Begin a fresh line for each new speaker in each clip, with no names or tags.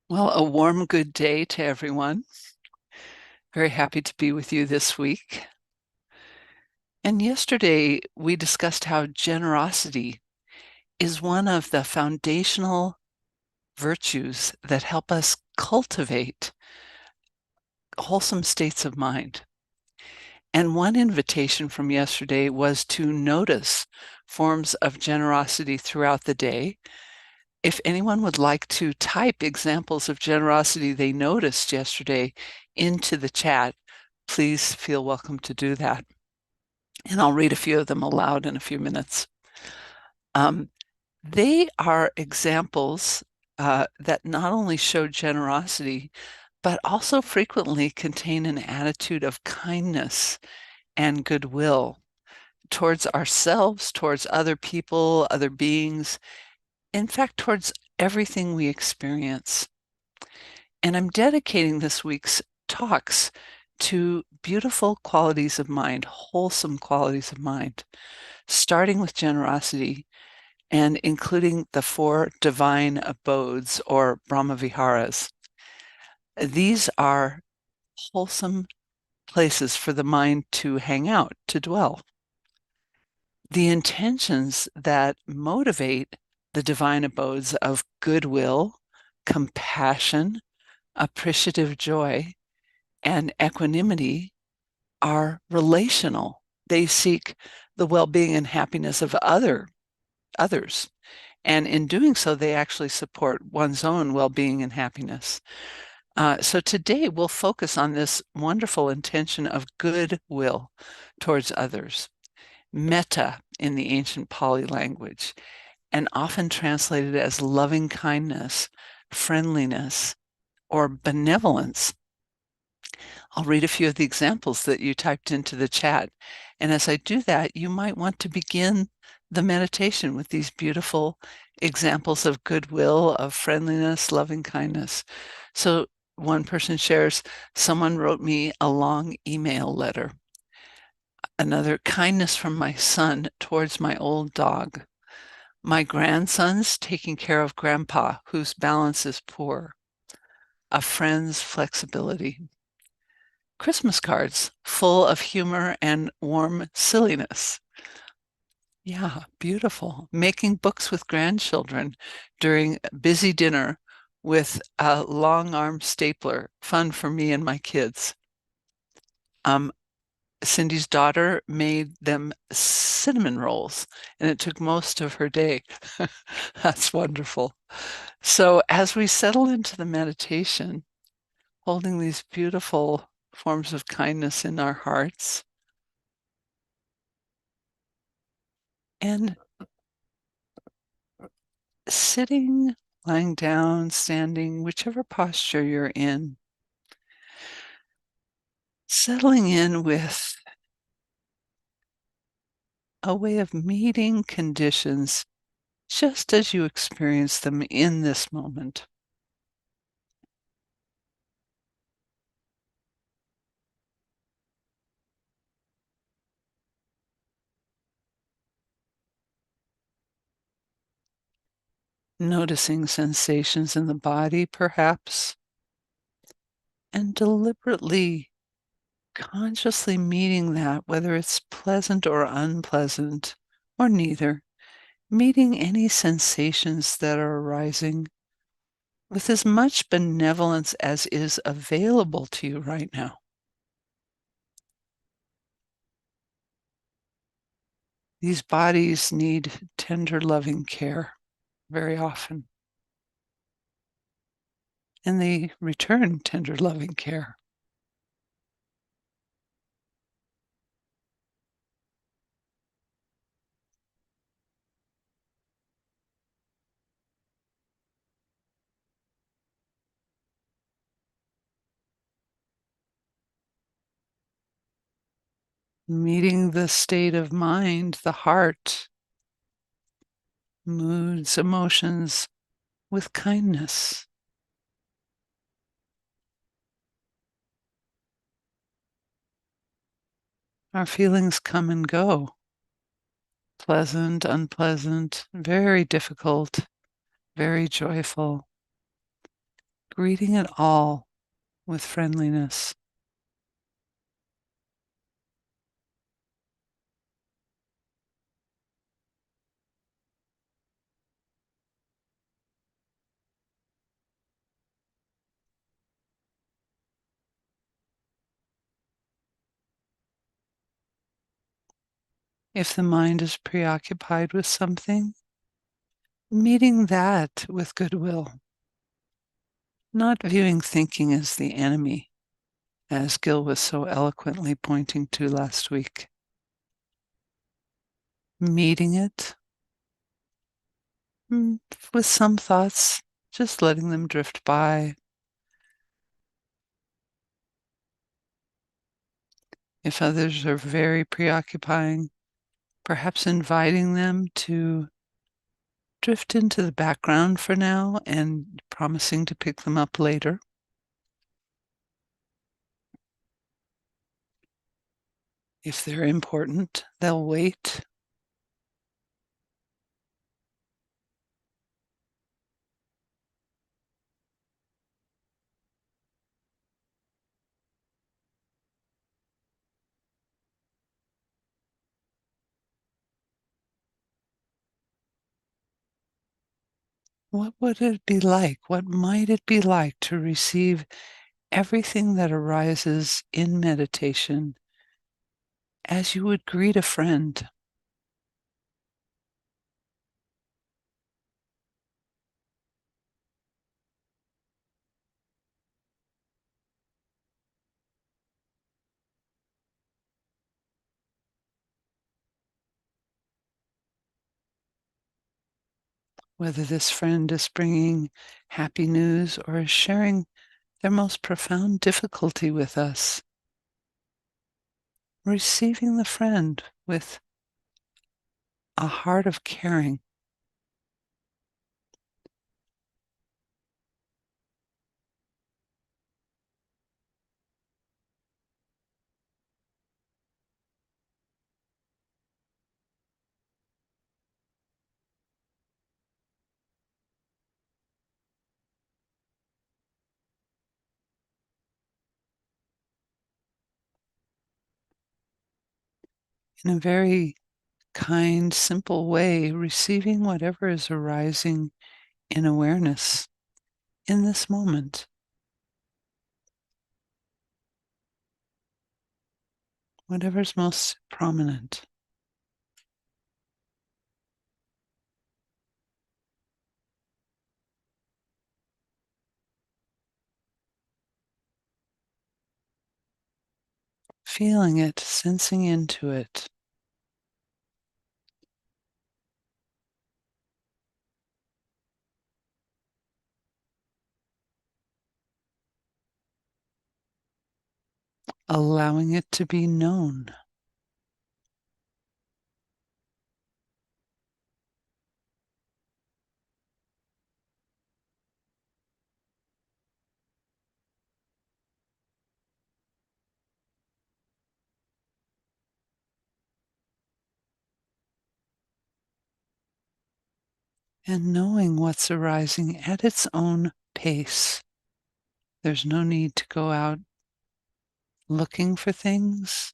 Well, a warm good day to everyone. Very happy to be with you this week. And yesterday we discussed how generosity is one of the foundational virtues that help us cultivate wholesome states of mind. And one invitation from yesterday was to notice forms of generosity throughout the day. If anyone would like to type examples of generosity they noticed yesterday into the chat, please feel welcome to do that. And I'll read a few of them aloud in a few minutes. They are examples that not only show generosity, but also frequently contain an attitude of kindness and goodwill towards ourselves, towards other people, other beings, in fact, towards everything we experience. And I'm dedicating this week's talks to beautiful qualities of mind, wholesome qualities of mind, starting with generosity and including the 4 divine abodes or Brahmaviharas. These are wholesome places for the mind to hang out, to dwell. The intentions that motivate the divine abodes of goodwill, compassion, appreciative joy, and equanimity are relational. They seek the well-being and happiness of others. And in doing so, they actually support one's own well-being and happiness. So today we'll focus on this wonderful intention of goodwill towards others. Metta in the ancient Pali language, and often translated as loving kindness, friendliness, or benevolence. I'll read a few of the examples that you typed into the chat. And as I do that, you might want to begin the meditation with these beautiful examples of goodwill, of friendliness, loving kindness. So one person shares, someone wrote me a long email letter. Another, kindness from my son towards my old dog. My grandson's taking care of grandpa, whose balance is poor. A friend's flexibility. Christmas cards full of humor and warm silliness. Yeah, beautiful. Making books with grandchildren during busy dinner with a long arm stapler. Fun for me and my kids. Cindy's daughter made them cinnamon rolls, and it took most of her day. That's wonderful. So as we settle into the meditation, holding these beautiful forms of kindness in our hearts, and sitting, lying down, standing, whichever posture you're in, settling in with a way of meeting conditions just as you experience them in this moment. Noticing sensations in the body, perhaps, and deliberately, consciously meeting that, whether it's pleasant or unpleasant, or neither, meeting any sensations that are arising with as much benevolence as is available to you right now. These bodies need tender, loving care very often, and they return tender, loving care. Meeting the state of mind, the heart, moods, emotions with kindness. Our feelings come and go, pleasant, unpleasant, very difficult, very joyful. greeting it all with friendliness. If the mind is preoccupied with something, meeting that with goodwill, not viewing thinking as the enemy, as Gil was so eloquently pointing to last week. Meeting it with some thoughts, just letting them drift by. If others are very preoccupying, perhaps inviting them to drift into the background for now and promising to pick them up later. If they're important, they'll wait. What would it be like? What might it be like to receive everything that arises in meditation as you would greet a friend? Whether this friend is bringing happy news or is sharing their most profound difficulty with us. Receiving the friend with a heart of caring. In a very kind, simple way, receiving whatever is arising in awareness in this moment, whatever's most prominent. Feeling it, sensing into it. Allowing it to be known. And knowing what's arising at its own pace. There's no need to go out looking for things.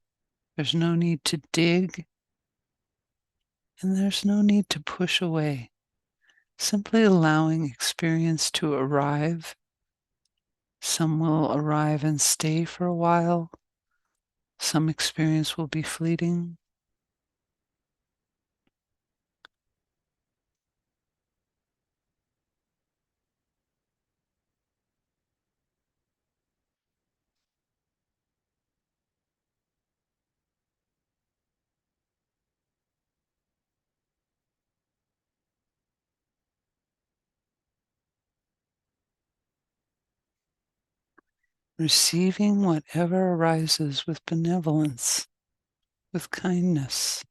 There's no need to dig. And there's no need to push away. Simply allowing experience to arrive. Some will arrive and stay for a while. Some experience will be fleeting. Receiving whatever arises with benevolence, with kindness.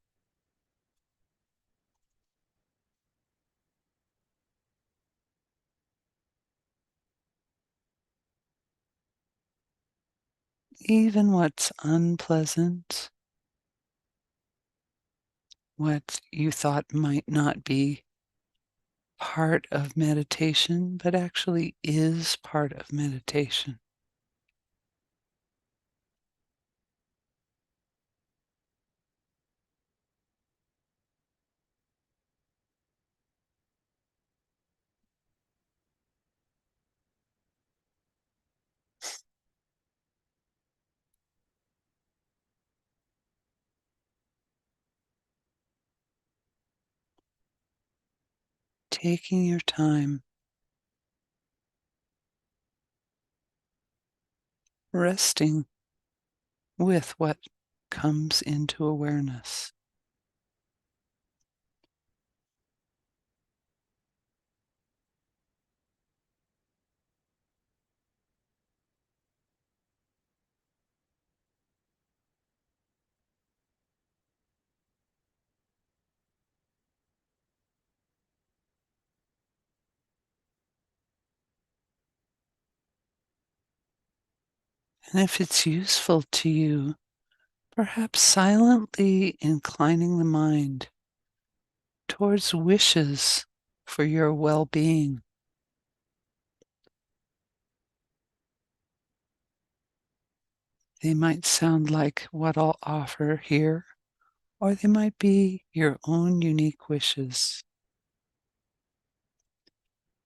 Even what's unpleasant, what you thought might not be part of meditation, but actually is part of meditation. Taking your time, resting with what comes into awareness. And if it's useful to you, perhaps silently inclining the mind towards wishes for your well-being. They might sound like what I'll offer here, or they might be your own unique wishes.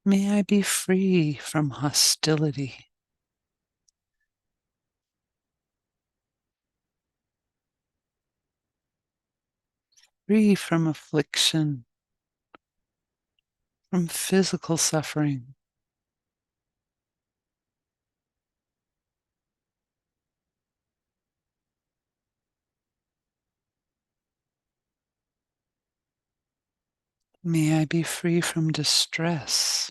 May I be free from hostility, free from affliction, from physical suffering. May I be free from distress,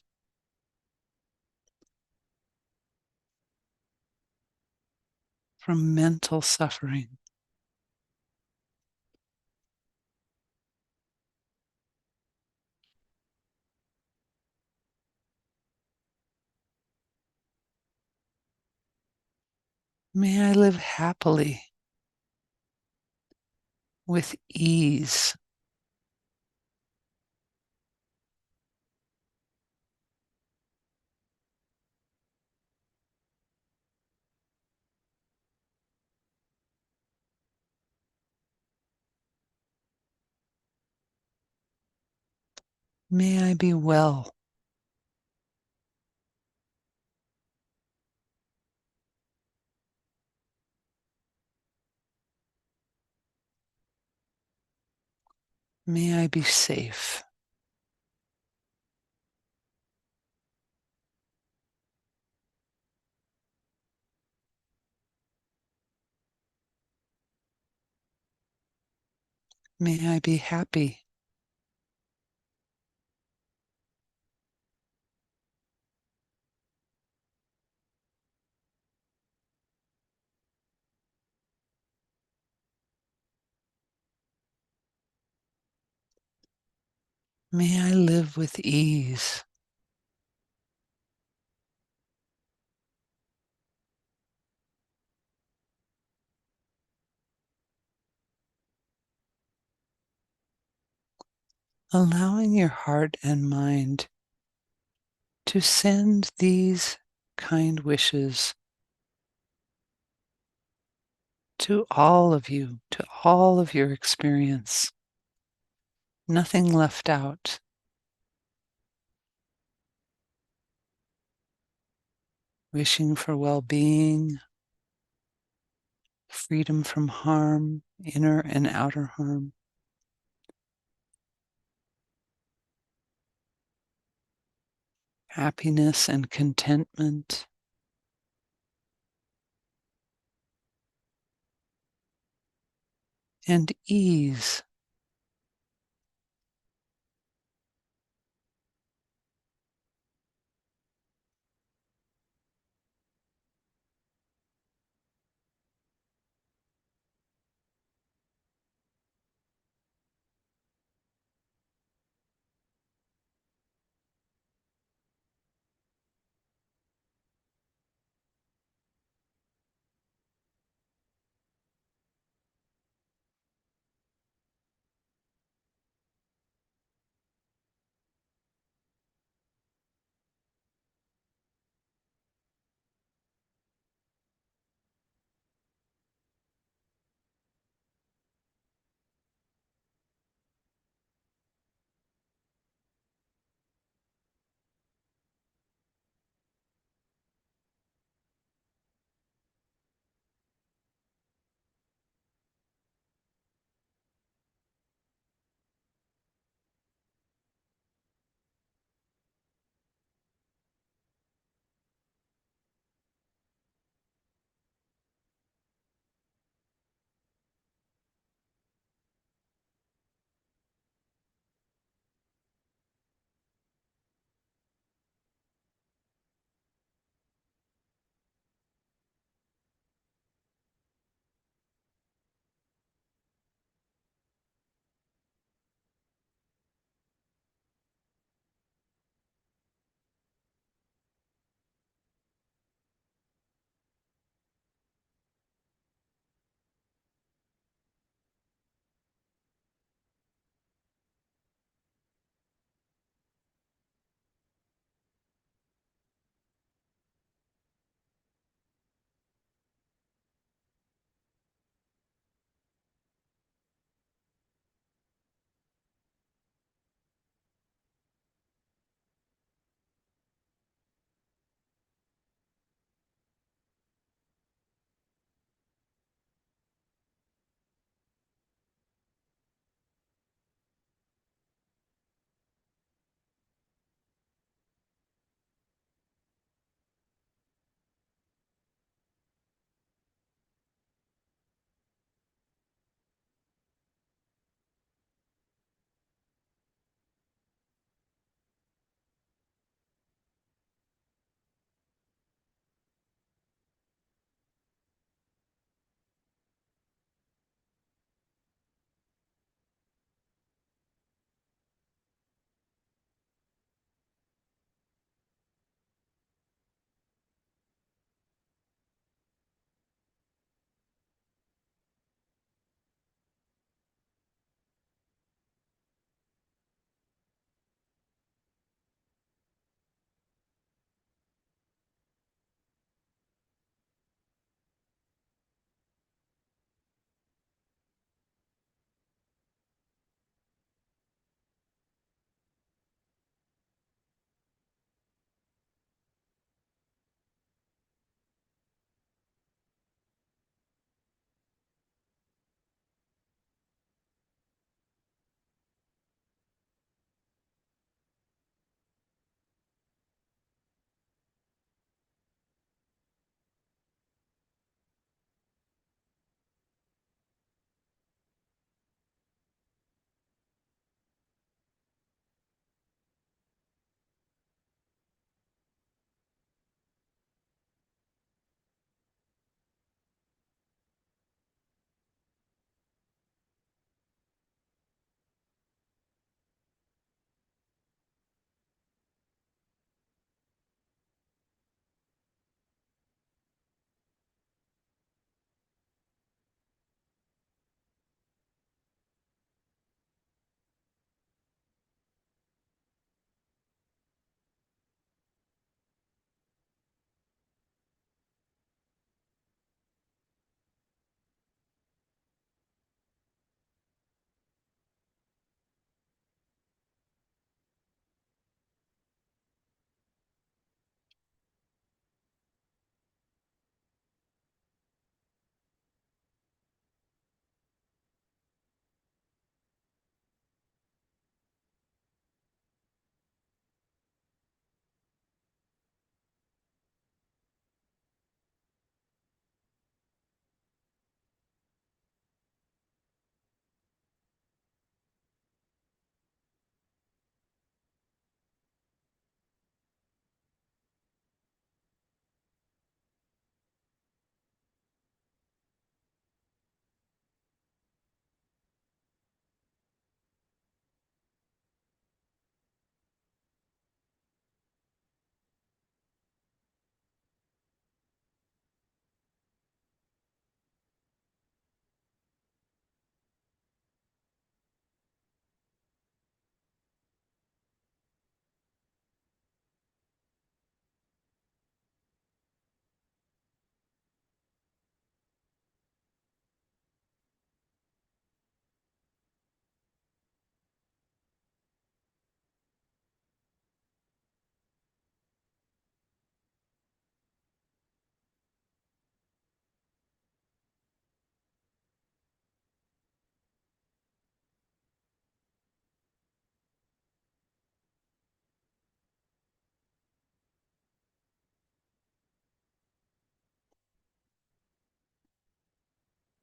from mental suffering. May I live happily, with ease. May I be well. May I be safe. May I be happy. May I live with ease. Allowing your heart and mind to send these kind wishes to all of you, to all of your experience. Nothing left out. Wishing for well-being, freedom from harm, inner and outer harm, happiness and contentment, and ease.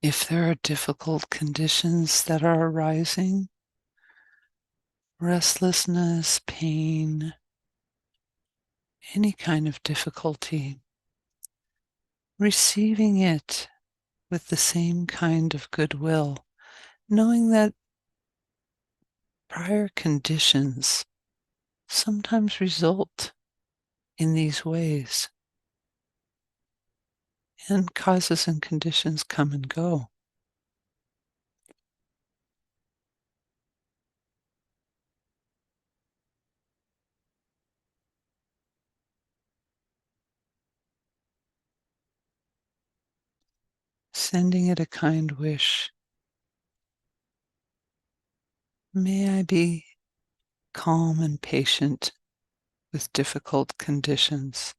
If there are difficult conditions that are arising, restlessness, pain, any kind of difficulty, receiving it with the same kind of goodwill, knowing that prior conditions sometimes result in these ways, and causes and conditions come and go. Sending it a kind wish. May I be calm and patient with difficult conditions.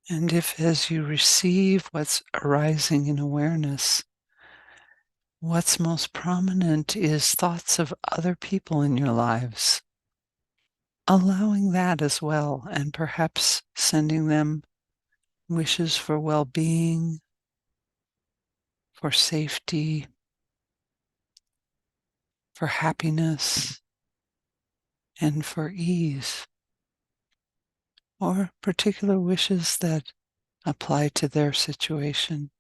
And if, as you receive what's arising in awareness, what's most prominent is thoughts of other people in your lives, allowing that as well, and perhaps sending them wishes for well-being, for safety, for happiness, and for ease, or particular wishes that apply to their situation.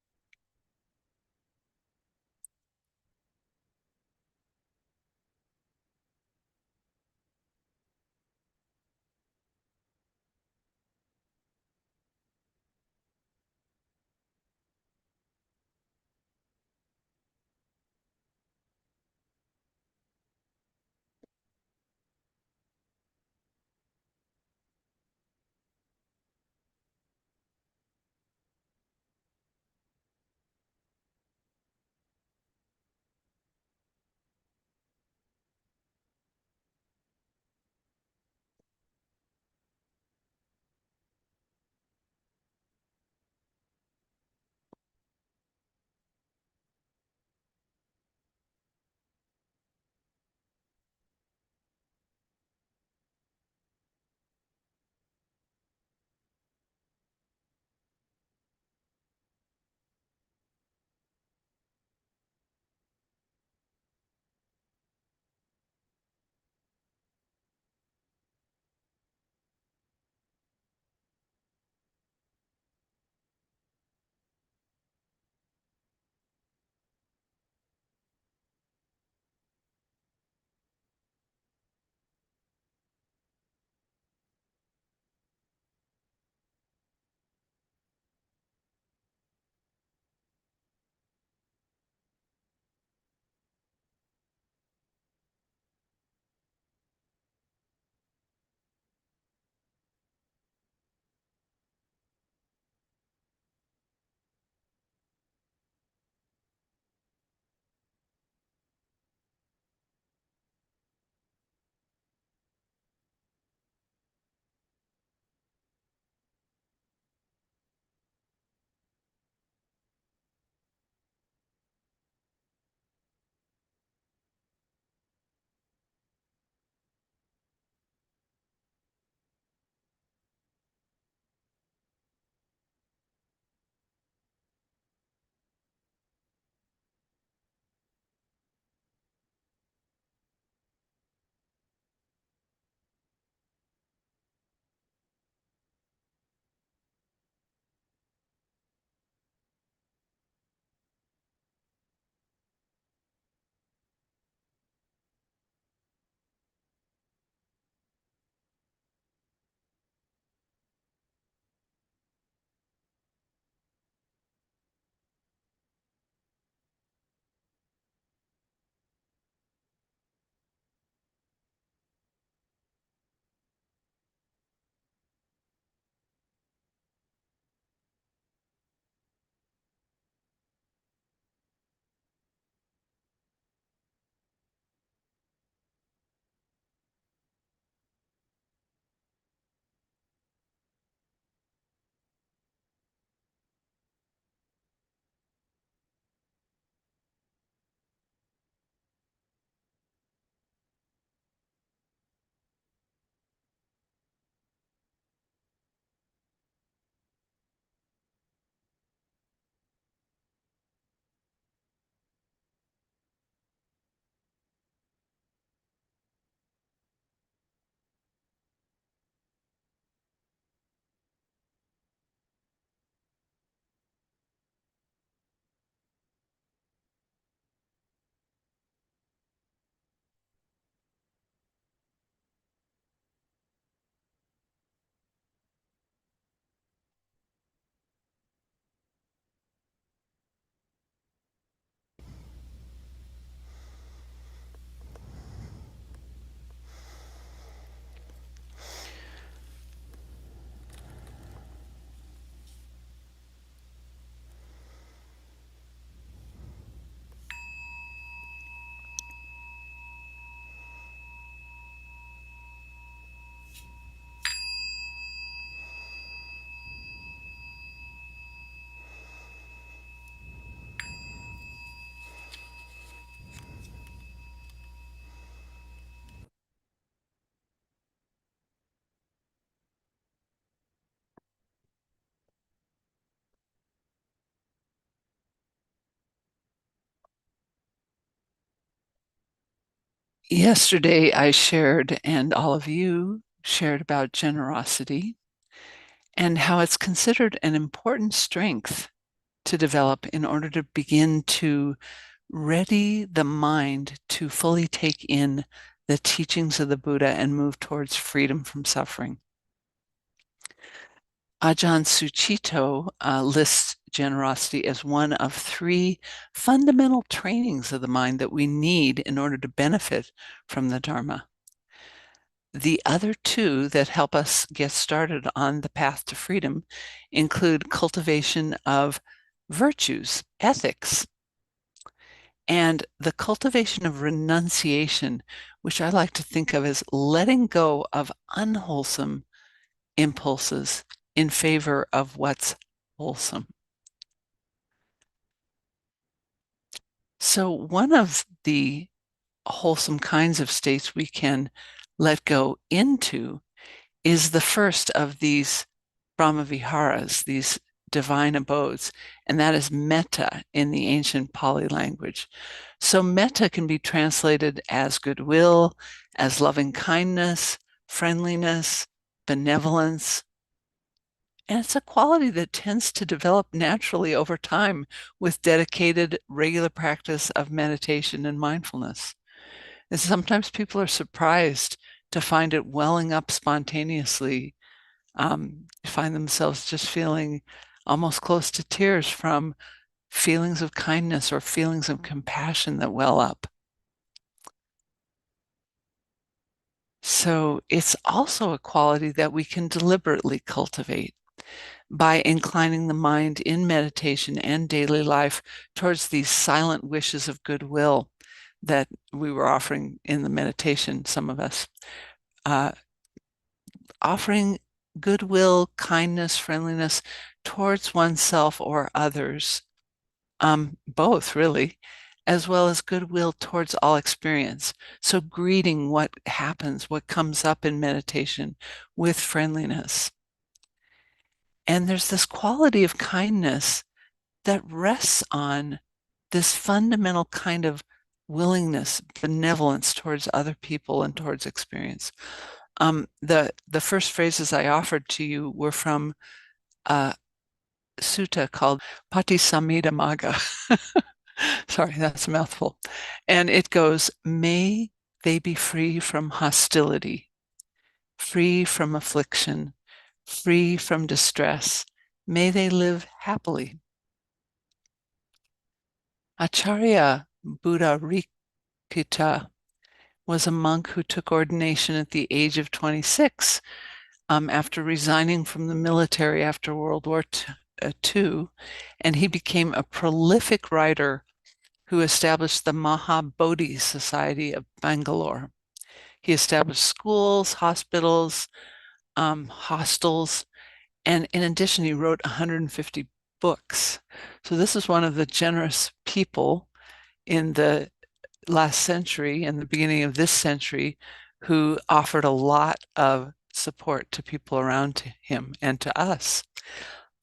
Yesterday, I shared, and all of you shared about generosity and how it's considered an important strength to develop in order to begin to ready the mind to fully take in the teachings of the Buddha and move towards freedom from suffering. Ajahn Sucitto lists generosity as one of three fundamental trainings of the mind that we need in order to benefit from the Dharma. The other two that help us get started on the path to freedom include cultivation of virtues, ethics, and the cultivation of renunciation, which I like to think of as letting go of unwholesome impulses in favor of what's wholesome. So, one of the wholesome kinds of states we can let go into is the first of these Brahmaviharas, these divine abodes, and that is metta in the ancient Pali language. So metta can be translated as goodwill, as loving kindness, friendliness, benevolence, and it's a quality that tends to develop naturally over time with dedicated, regular practice of meditation and mindfulness. And sometimes people are surprised to find it welling up spontaneously, find themselves just feeling almost close to tears from feelings of kindness or feelings of compassion that well up. So it's also a quality that we can deliberately cultivate by inclining the mind in meditation and daily life towards these silent wishes of goodwill that we were offering in the meditation, some of us. Offering goodwill, kindness, friendliness towards oneself or others, both really, as well as goodwill towards all experience. So greeting what happens, what comes up in meditation with friendliness. And there's this quality of kindness that rests on this fundamental kind of willingness, benevolence towards other people and towards experience. The first phrases I offered to you were from a sutta called Patisamhita Sorry, that's a mouthful. And it goes, may they be free from hostility, free from affliction, free from distress. May they live happily. Acharya Buddharikita was a monk who took ordination at the age of 26 after resigning from the military after World War II, and he became a prolific writer who established the Mahabodhi Society of Bangalore. He established schools, hospitals, hostels, and in addition, he wrote 150 books. So this is one of the generous people in the last century and the beginning of this century who offered a lot of support to people around him and to us.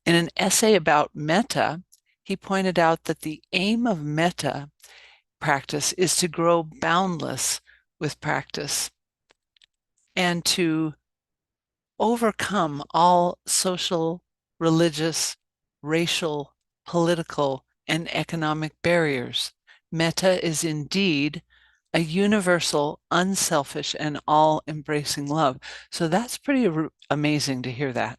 In an essay about metta, he pointed out that the aim of metta practice is to grow boundless with practice and to overcome all social, religious, racial, political, and economic barriers. Metta is indeed a universal, unselfish, and all-embracing love. So that's pretty amazing to hear that.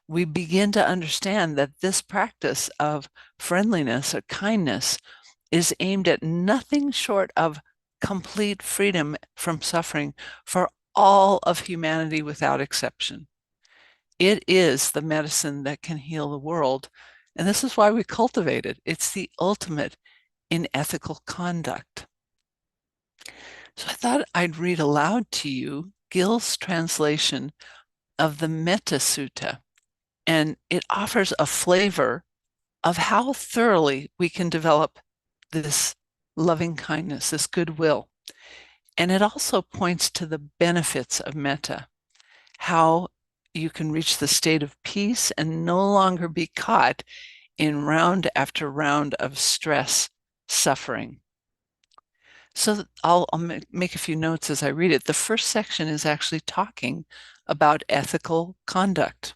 We begin to understand that this practice of friendliness or kindness is aimed at nothing short of complete freedom from suffering for all of humanity without exception. It is the medicine that can heal the world. And this is why we cultivate it. It's the ultimate in ethical conduct. So I thought I'd read aloud to you Gill's translation of the Metta Sutta, and it offers a flavor of how thoroughly we can develop this loving kindness, this goodwill. And it also points to the benefits of metta, how you can reach the state of peace and no longer be caught in round after round of stress, suffering. So I'll make a few notes as I read it. The first section is actually talking about ethical conduct.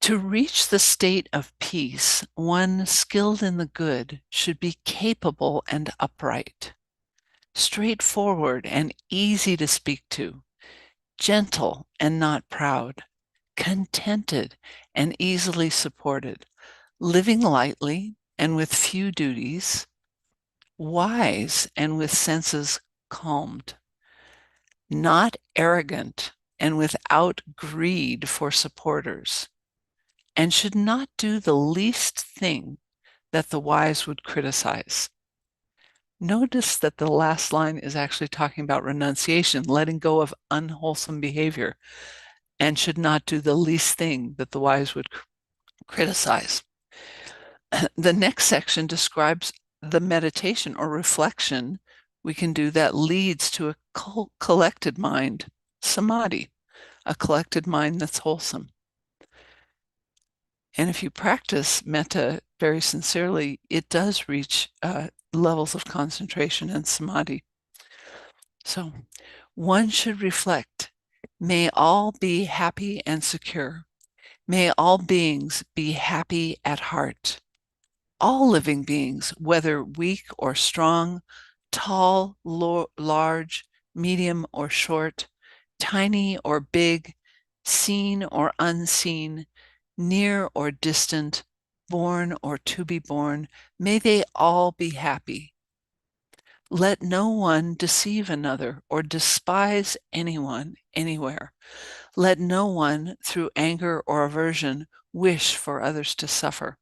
To reach the state of peace, one skilled in the good should be capable and upright, straightforward and easy to speak to, gentle and not proud, contented and easily supported, living lightly and with few duties, wise and with senses calmed, not arrogant and without greed for supporters, and should not do the least thing that the wise would criticize. Notice that the last line is actually talking about renunciation, letting go of unwholesome behavior, and should not do the least thing that the wise would criticize. The next section describes the meditation or reflection we can do that leads to a collected mind, samadhi, a collected mind that's wholesome. And if you practice metta very sincerely, it does reach levels of concentration and samadhi. So one should reflect, may all be happy and secure. May all beings be happy at heart. All living beings, whether weak or strong, tall, large, medium or short, tiny or big, seen or unseen, near or distant, born or to be born, may they all be happy. Let no one deceive another or despise anyone anywhere. Let no one, through anger or aversion, wish for others to suffer.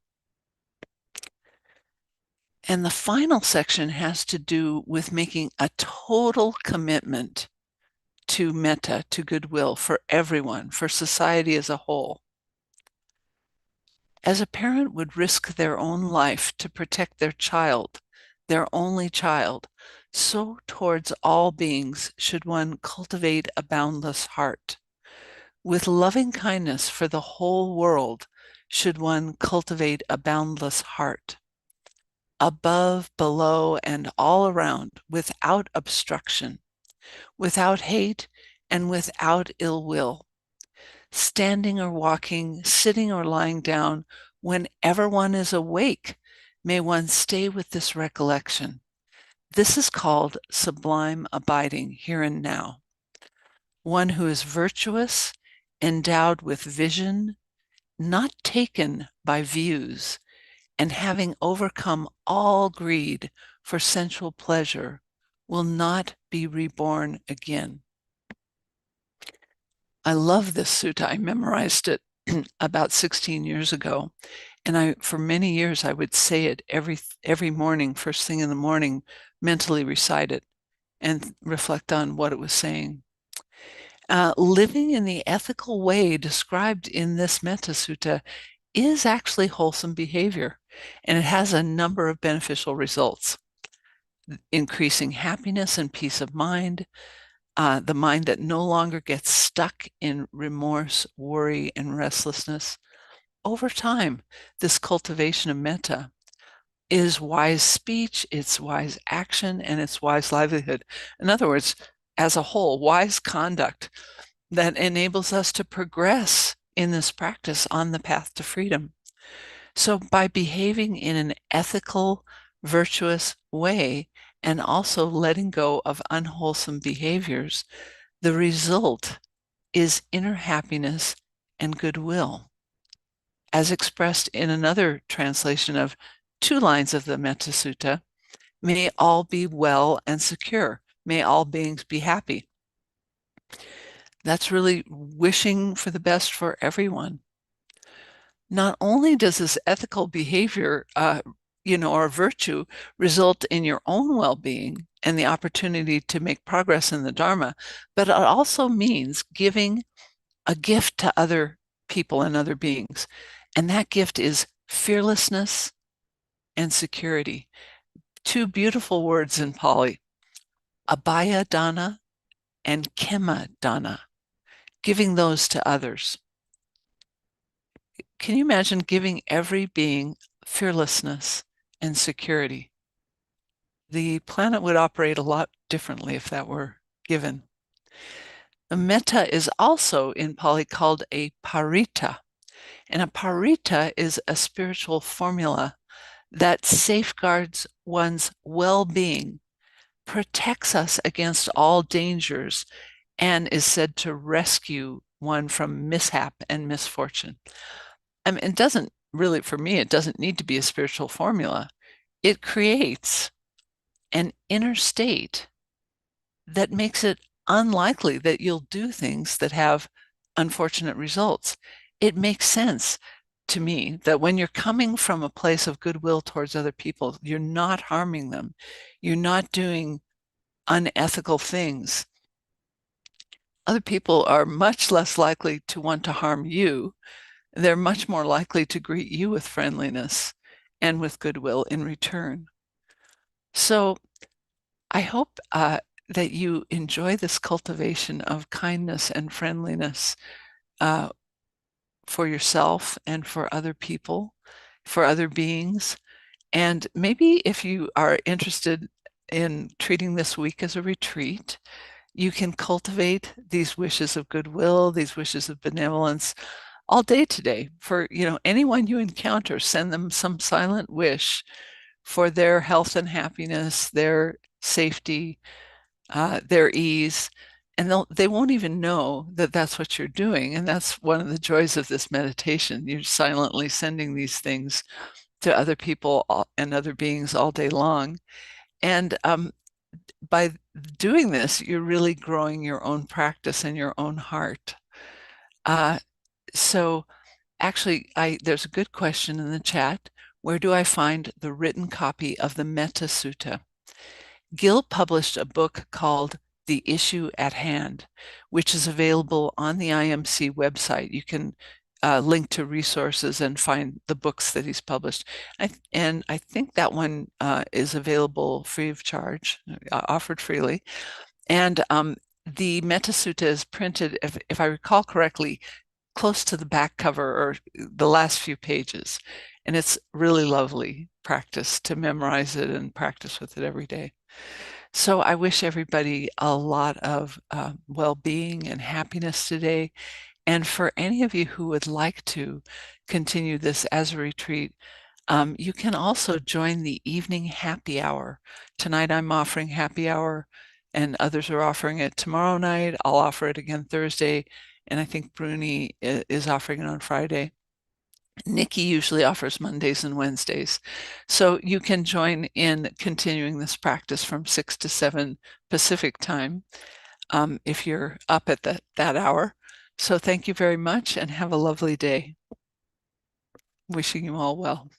And the final section has to do with making a total commitment to metta, to goodwill for everyone, for society as a whole. As a parent would risk their own life to protect their child, their only child, so towards all beings should one cultivate a boundless heart. With loving kindness for the whole world should one cultivate a boundless heart. Above, below, and all around, without obstruction, without hate, and without ill will. Standing or walking, sitting or lying down, whenever one is awake, may one stay with this recollection. This is called sublime abiding here and now. One who is virtuous, endowed with vision, not taken by views, and having overcome all greed for sensual pleasure, will not be reborn again. I love this sutta. I memorized it about 16 years ago. And for many years, I would say it every morning, first thing in the morning, mentally recite it and reflect on what it was saying. Living in the ethical way described in this Metta Sutta is actually wholesome behavior, and it has a number of beneficial results, increasing happiness and peace of mind, the mind that no longer gets stuck in remorse, worry, and restlessness. Over time, this cultivation of metta is wise speech, it's wise action, and it's wise livelihood. In other words, as a whole, wise conduct that enables us to progress in this practice on the path to freedom. So by behaving in an ethical, virtuous way, and also letting go of unwholesome behaviors, the result is inner happiness and goodwill. As expressed in another translation of 2 lines of the Metta Sutta, may all be well and secure. May all beings be happy. That's really wishing for the best for everyone. Not only does this ethical behavior, or virtue result in your own well-being and the opportunity to make progress in the Dharma, but it also means giving a gift to other people and other beings. And that gift is fearlessness and security. 2 beautiful words in Pali, abhaya dana and kema dana, giving those to others. Can you imagine giving every being fearlessness and security? the planet would operate a lot differently if that were given. A metta is also in Pali called a parita, and a parita is a spiritual formula that safeguards one's well-being, protects us against all dangers, and is said to rescue one from mishap and misfortune. I mean, it doesn't really, for me, it doesn't need to be a spiritual formula. It creates an inner state that makes it unlikely that you'll do things that have unfortunate results. It makes sense to me that when you're coming from a place of goodwill towards other people, you're not harming them. You're not doing unethical things. Other people are much less likely to want to harm you. They're much more likely to greet you with friendliness and with goodwill in return. So I hope that you enjoy this cultivation of kindness and friendliness uh, for yourself and for other people, for other beings. And maybe if you are interested in treating this week as a retreat, you can cultivate these wishes of goodwill, these wishes of benevolence all day today. For anyone you encounter, send them some silent wish for their health and happiness, their safety, their ease, and they won't even know that that's what you're doing. And that's one of the joys of this meditation. You're silently sending these things to other people and other beings all day long. And by doing this, you're really growing your own practice and your own heart. So actually, there's a good question in the chat. Where do I find the written copy of the Metta Sutta? Gil published a book called The Issue at Hand, which is available on the IMC website. You can link to resources and find the books that he's published. And I think that one is available free of charge, offered freely. And the Metta Sutta is printed, if I recall correctly, close to the back cover or the last few pages. And it's really lovely practice to memorize it and practice with it every day. So I wish everybody a lot of well-being and happiness today. And for any of you who would like to continue this as a retreat, you can also join the evening happy hour. Tonight I'm offering happy hour and others are offering it tomorrow night. I'll offer it again Thursday. And I think Bruni is offering it on Friday. Nikki usually offers Mondays and Wednesdays. So you can join in continuing this practice from 6 to 7 Pacific time if you're up at that hour. So thank you very much and have a lovely day. Wishing you all well.